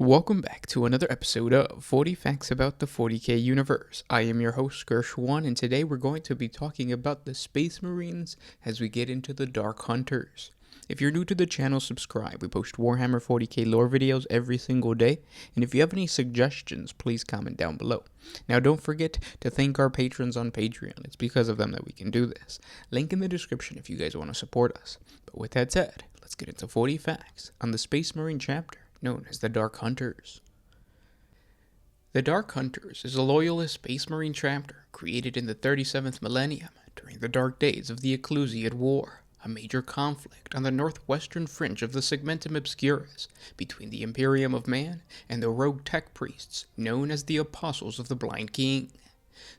Welcome back to another episode of 40 Facts About the 40K Universe. I am your host, Gershwan, and today we're going to be talking about the Space Marines as we get into the Dark Hunters. If you're new to the channel, subscribe. We post Warhammer 40K lore videos every single day, and if you have any suggestions, please comment down below. Now, don't forget to thank our patrons on Patreon. It's because of them that we can do this. Link in the description if you guys want to support us. But with that said, let's get into 40 Facts on the Space Marine chapter known as the Dark Hunters. The Dark Hunters is a loyalist Space Marine chapter created in the 37th millennium during the dark days of the Ecclusiad War, a major conflict on the northwestern fringe of the Segmentum Obscurus between the Imperium of Man and the rogue tech priests known as the Apostles of the Blind King.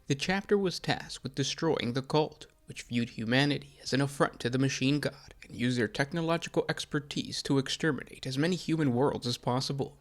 The chapter was tasked with destroying the cult, which viewed humanity as an affront to the machine god and used their technological expertise to exterminate as many human worlds as possible.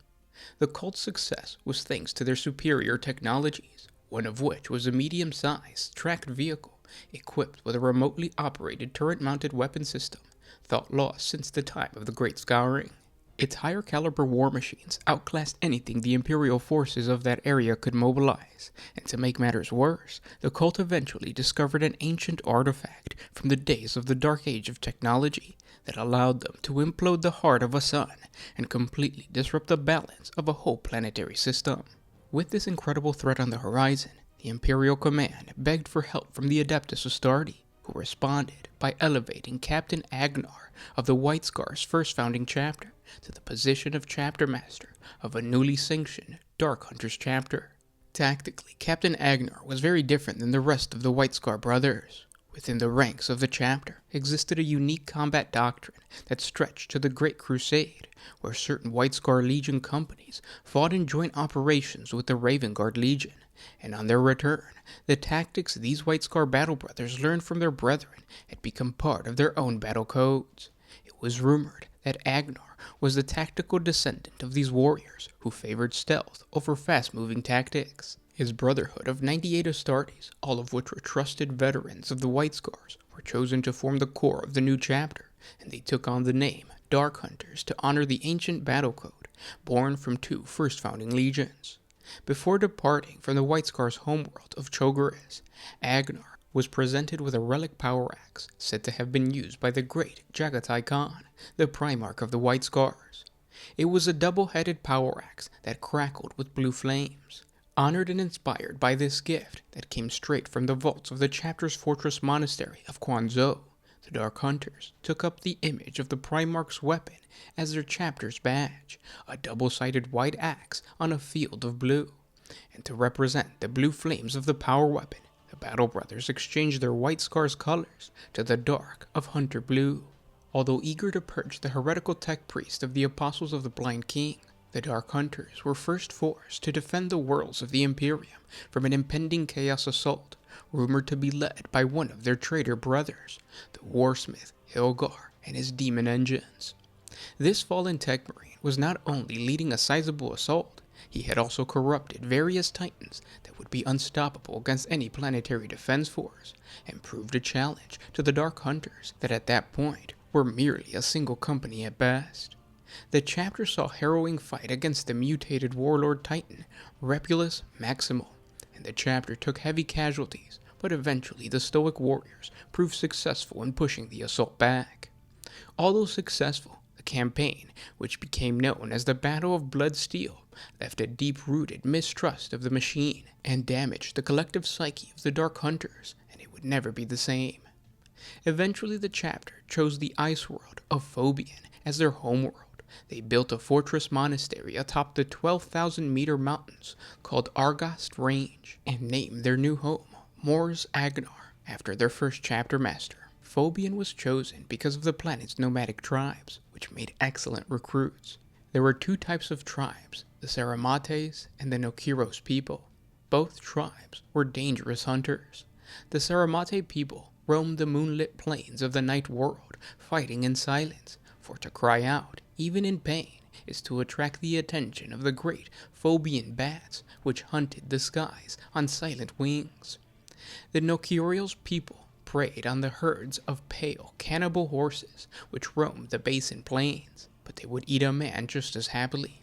The cult's success was thanks to their superior technologies, one of which was a medium-sized tracked vehicle equipped with a remotely operated turret-mounted weapon system, thought lost since the time of the Great Scouring. Its higher-caliber war machines outclassed anything the Imperial forces of that area could mobilize, and to make matters worse, the cult eventually discovered an ancient artifact from the days of the Dark Age of technology that allowed them to implode the heart of a sun and completely disrupt the balance of a whole planetary system. With this incredible threat on the horizon, the Imperial command begged for help from the Adeptus Astartes, who responded by elevating Captain Agnar of the White Scar's first founding chapter to the position of chapter master of a newly sanctioned Dark Hunters chapter. Tactically, Captain Agnar was very different than the rest of the White Scar brothers. Within the ranks of the chapter existed a unique combat doctrine that stretched to the Great Crusade, where certain White Scar Legion companies fought in joint operations with the Raven Guard Legion, and on their return, the tactics these White Scar battle brothers learned from their brethren had become part of their own battle codes. It was rumored that Agnar was the tactical descendant of these warriors who favored stealth over fast-moving tactics. His brotherhood of 98 Astartes, all of which were trusted veterans of the White Scars, were chosen to form the core of the new chapter, and they took on the name Dark Hunters to honor the ancient battle code born from two first-founding legions. Before departing from the White Scar's homeworld of Cho'Garis, Agnar was presented with a relic power axe said to have been used by the great Jagatai Khan, the Primarch of the White Scars. It was a double-headed power axe that crackled with blue flames. Honored and inspired by this gift that came straight from the vaults of the chapter's fortress monastery of Quanzhou, the Dark Hunters took up the image of the Primarch's weapon as their chapter's badge, a double-sided white axe on a field of blue. And to represent the blue flames of the power weapon, the Battle Brothers exchanged their White Scar's colors to the dark of Hunter Blue. Although eager to purge the heretical tech priest of the Apostles of the Blind King, the Dark Hunters were first forced to defend the worlds of the Imperium from an impending chaos assault, rumored to be led by one of their traitor brothers, the warsmith Hilgar and his demon engines. This fallen tech marine was not only leading a sizable assault, he had also corrupted various titans that would be unstoppable against any planetary defense force, and proved a challenge to the Dark Hunters that at that point were merely a single company at best. The chapter saw a harrowing fight against the mutated warlord titan, Repulus Maximal, and the chapter took heavy casualties, but eventually the stoic warriors proved successful in pushing the assault back. Although successful, the campaign, which became known as the Battle of Blood Steel, left a deep-rooted mistrust of the machine and damaged the collective psyche of the Dark Hunters, and it would never be the same. Eventually the chapter chose the ice world of Phobian as their homeworld. They built a fortress monastery atop the 12,000-meter mountains called Argast Range and named their new home Mors Agnar after their first chapter master. Phobian was chosen because of the planet's nomadic tribes, which made excellent recruits. There were two types of tribes, the Saramates and the Nokiros people. Both tribes were dangerous hunters. The Saramate people roamed the moonlit plains of the night world, fighting in silence, for to cry out, even in pain, is to attract the attention of the great Phobian bats, which hunted the skies on silent wings. The Nokiros people preyed on the herds of pale, cannibal horses, which roamed the basin plains, but they would eat a man just as happily.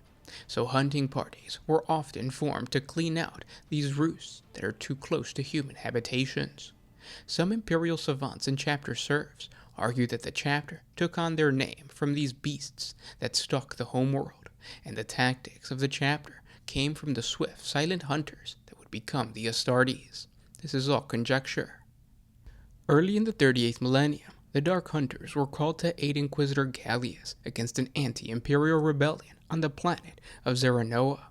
So hunting parties were often formed to clean out these roosts that are too close to human habitations. Some Imperial savants and chapter serfs argue that the chapter took on their name from these beasts that stalk the homeworld, and the tactics of the chapter came from the swift, silent hunters that would become the Astartes. This is all conjecture. Early in the 38th millennium, the Dark Hunters were called to aid Inquisitor Gallius against an anti-imperial rebellion on the planet of Zeranoa.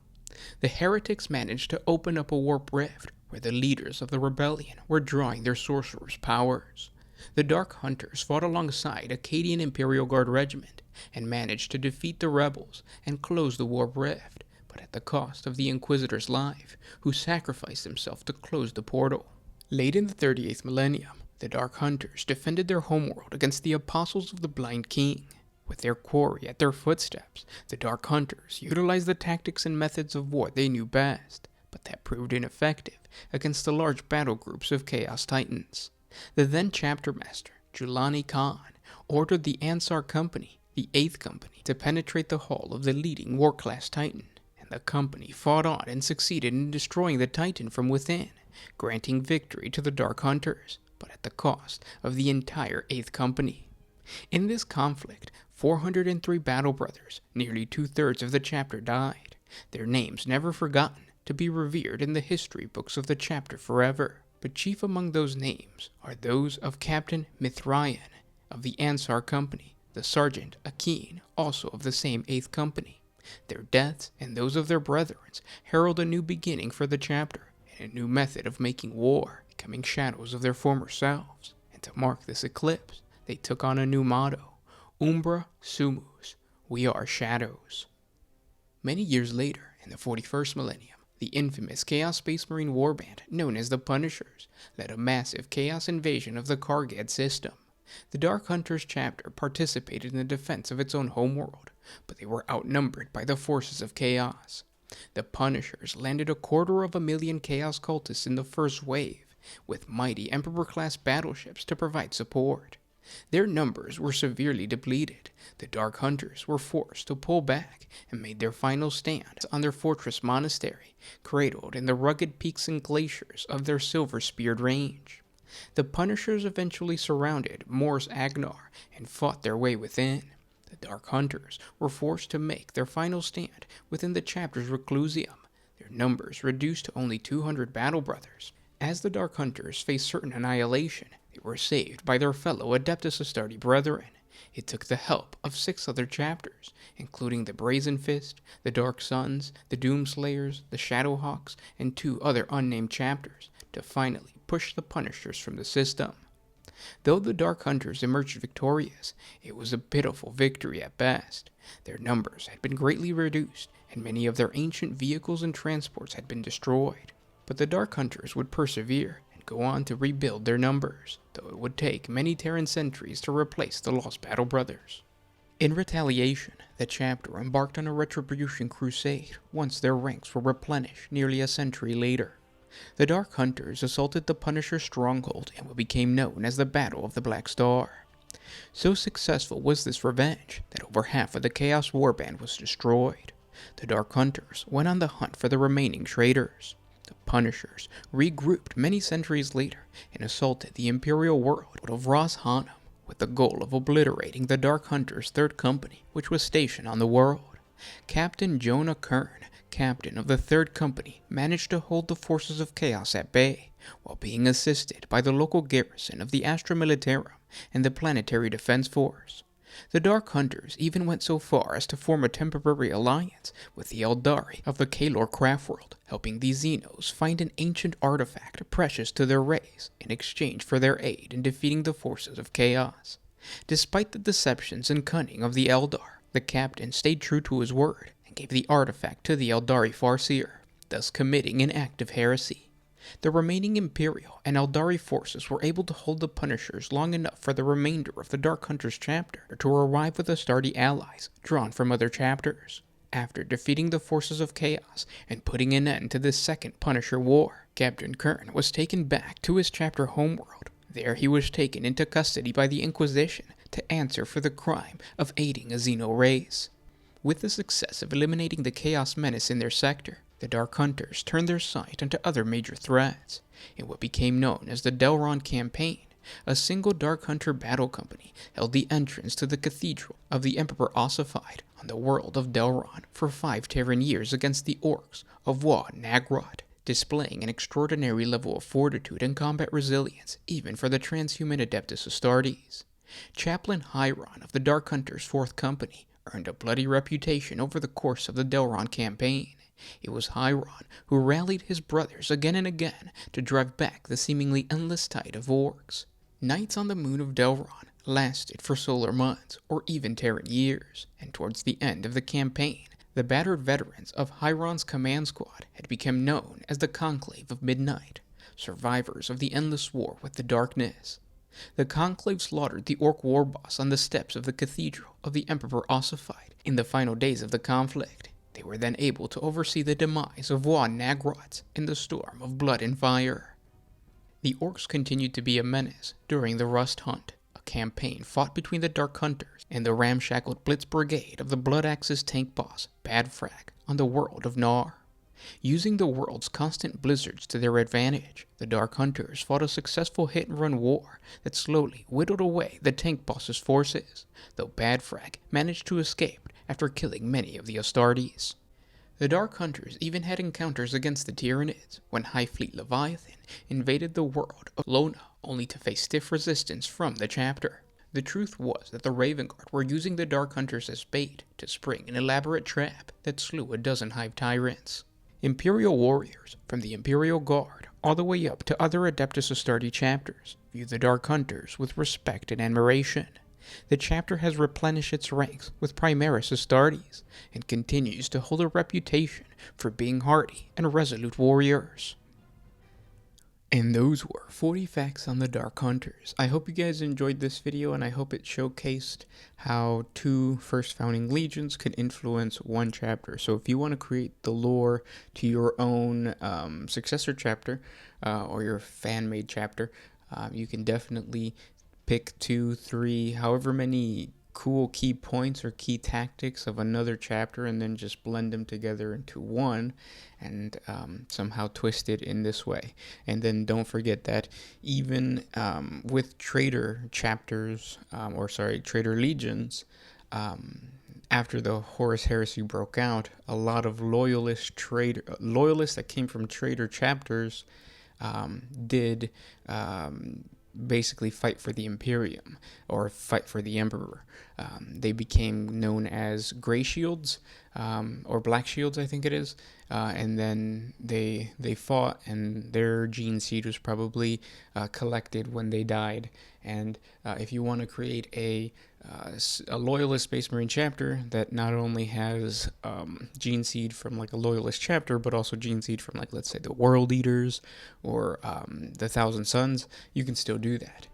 The heretics managed to open up a warp rift where the leaders of the rebellion were drawing their sorcerer's powers. The Dark Hunters fought alongside Akkadian Imperial Guard Regiment and managed to defeat the rebels and close the warp rift, but at the cost of the Inquisitor's life, who sacrificed himself to close the portal. Late in the 38th millennium, the Dark Hunters defended their homeworld against the Apostles of the Blind King. With their quarry at their footsteps, the Dark Hunters utilized the tactics and methods of war they knew best, but that proved ineffective against the large battle groups of Chaos Titans. The then chapter master, Julani Khan, ordered the Ansar Company, the 8th Company, to penetrate the hull of the leading war-class Titan, and the company fought on and succeeded in destroying the Titan from within, granting victory to the Dark Hunters, but at the cost of the entire 8th Company. In this conflict, 403 battle brothers, nearly 2/3 of the chapter, died, their names never forgotten, to be revered in the history books of the chapter forever. But chief among those names are those of Captain Mithraean of the Ansar Company, the Sergeant Akin, also of the same 8th Company. Their deaths and those of their brethren herald a new beginning for the chapter and a new method of making war, becoming shadows of their former selves. And to mark this eclipse, they took on a new motto, Umbra Sumus, we are shadows. Many years later, in the 41st millennium, the infamous Chaos Spacemarine warband known as the Punishers led a massive chaos invasion of the Kargad system. The Dark Hunters chapter participated in the defense of its own homeworld, but they were outnumbered by the forces of Chaos. The Punishers landed 250,000 Chaos cultists in the first wave, with mighty Emperor-class battleships to provide support. Their numbers were severely depleted. The Dark Hunters were forced to pull back and made their final stand on their fortress monastery, cradled in the rugged peaks and glaciers of their silver-speared range. The Punishers eventually surrounded Mors Agnar and fought their way within. The Dark Hunters were forced to make their final stand within the chapter's reclusium, their numbers reduced to only 200 battle brothers. As the Dark Hunters faced certain annihilation, they were saved by their fellow Adeptus Astartes brethren. It took the help of 6 other chapters, including the Brazen Fist, the Dark Suns, the Doomslayers, the Shadowhawks, and 2 other unnamed chapters, to finally push the Punishers from the system. Though the Dark Hunters emerged victorious, it was a pitiful victory at best. Their numbers had been greatly reduced, and many of their ancient vehicles and transports had been destroyed. But the Dark Hunters would persevere and go on to rebuild their numbers, though it would take many Terran centuries to replace the lost battle brothers. In retaliation, the chapter embarked on a retribution crusade once their ranks were replenished nearly a century later. The Dark Hunters assaulted the Punisher stronghold in what became known as the Battle of the Black Star. So successful was this revenge that over half of the Chaos Warband was destroyed. The Dark Hunters went on the hunt for the remaining traitors. The Punishers regrouped many centuries later and assaulted the Imperial world of Ras Hanum with the goal of obliterating the Dark Hunters' 3rd Company, which was stationed on the world. Captain Jonah Kern, captain of the 3rd Company, managed to hold the forces of Chaos at bay, while being assisted by the local garrison of the Astra Militarum and the Planetary Defense Force. The Dark Hunters even went so far as to form a temporary alliance with the Eldari of the Kalor Craftworld, helping the Xenos find an ancient artifact precious to their race in exchange for their aid in defeating the forces of Chaos. Despite the deceptions and cunning of the Eldar, the captain stayed true to his word and gave the artifact to the Eldari Farseer, thus committing an act of heresy. The remaining Imperial and Eldari forces were able to hold the Punishers long enough for the remainder of the Dark Hunters chapter to arrive with Astarte allies drawn from other chapters. After defeating the forces of Chaos and putting an end to the Second Punisher War, Captain Kern was taken back to his chapter homeworld. There he was taken into custody by the Inquisition to answer for the crime of aiding a Xeno race. With the success of eliminating the Chaos Menace in their sector, the Dark Hunters turned their sight onto other major threats. In what became known as the Delrin campaign, a single Dark Hunter battle company held the entrance to the Cathedral of the Emperor Ossified on the world of Delrin for 5 Terran years against the Orcs of Wa Nagrod, displaying an extraordinary level of fortitude and combat resilience even for the transhuman Adeptus Astartes. Chaplain Hyron of the Dark Hunters' 4th Company earned a bloody reputation over the course of the Delrin campaign. It was Hyron who rallied his brothers again and again to drive back the seemingly endless tide of orcs. Nights on the moon of Delrin lasted for solar months or even Terran years, and towards the end of the campaign, the battered veterans of Hyron's command squad had become known as the Conclave of Midnight, survivors of the endless war with the darkness. The Conclave slaughtered the Orc war boss on the steps of the Cathedral of the Emperor Ossified in the final days of the conflict. They were then able to oversee the demise of Wa Nagrod in the storm of blood and fire. The Orcs continued to be a menace during the Rust Hunt, a campaign fought between the Dark Hunters and the ramshackled Blitz Brigade of the Blood Axe's tank boss, Badfrag, on the world of Nar. Using the world's constant blizzards to their advantage, the Dark Hunters fought a successful hit-and-run war that slowly whittled away the tank boss's forces, though Badfrag managed to escape after killing many of the Astartes. The Dark Hunters even had encounters against the Tyranids when High Fleet Leviathan invaded the world of Lona, only to face stiff resistance from the chapter. The truth was that the Raven Guard were using the Dark Hunters as bait to spring an elaborate trap that slew a dozen Hive Tyrants. Imperial warriors, from the Imperial Guard all the way up to other Adeptus Astartes chapters, view the Dark Hunters with respect and admiration. The chapter has replenished its ranks with Primaris Astartes, and continues to hold a reputation for being hardy and resolute warriors. And those were 40 facts on the Dark Hunters. I hope you guys enjoyed this video, and I hope it showcased how 2 First Founding Legions could influence 1 chapter. So if you want to create the lore to your own successor chapter, or your fan-made chapter, you can definitely pick 2, 3, however many cool key points or key tactics of another chapter, and then just blend them together into one and somehow twist it in this way. And then don't forget that even with traitor chapters, traitor legions, after the Horus Heresy broke out, a lot of loyalists that came from traitor chapters did basically fight for the Imperium, or fight for the Emperor. They became known as Gray Shields, or Black Shields, I think it is, and then they fought, and their gene seed was probably collected when they died. And if you want to create a loyalist Space Marine chapter that not only has gene seed from like a loyalist chapter, but also gene seed from, like, let's say the World Eaters or the Thousand Suns, you can still do that.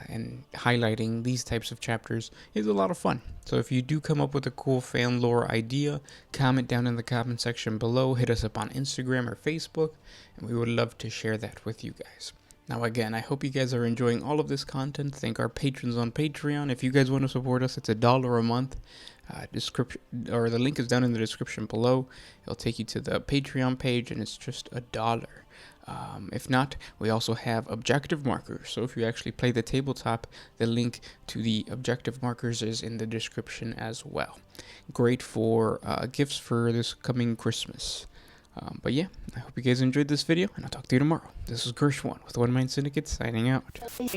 And highlighting these types of chapters is a lot of fun. So if you do come up with a cool fan lore idea, comment down in the comment section below, hit us up on Instagram or Facebook, and we would love to share that with you guys. Now again, I hope you guys are enjoying all of this content. Thank our patrons on Patreon. If you guys want to support us, it's $1 a month. The link is down in the description below. It'll take you to the Patreon page, and it's just $1. If not, we also have objective markers. So if you actually play the tabletop, the link to the objective markers is in the description as well. Great for gifts for this coming Christmas. But yeah, I hope you guys enjoyed this video, and I'll talk to you tomorrow. This is Gershwan with One Mind Syndicate signing out. Always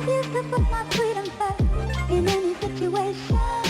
used to put my freedom first in any situation.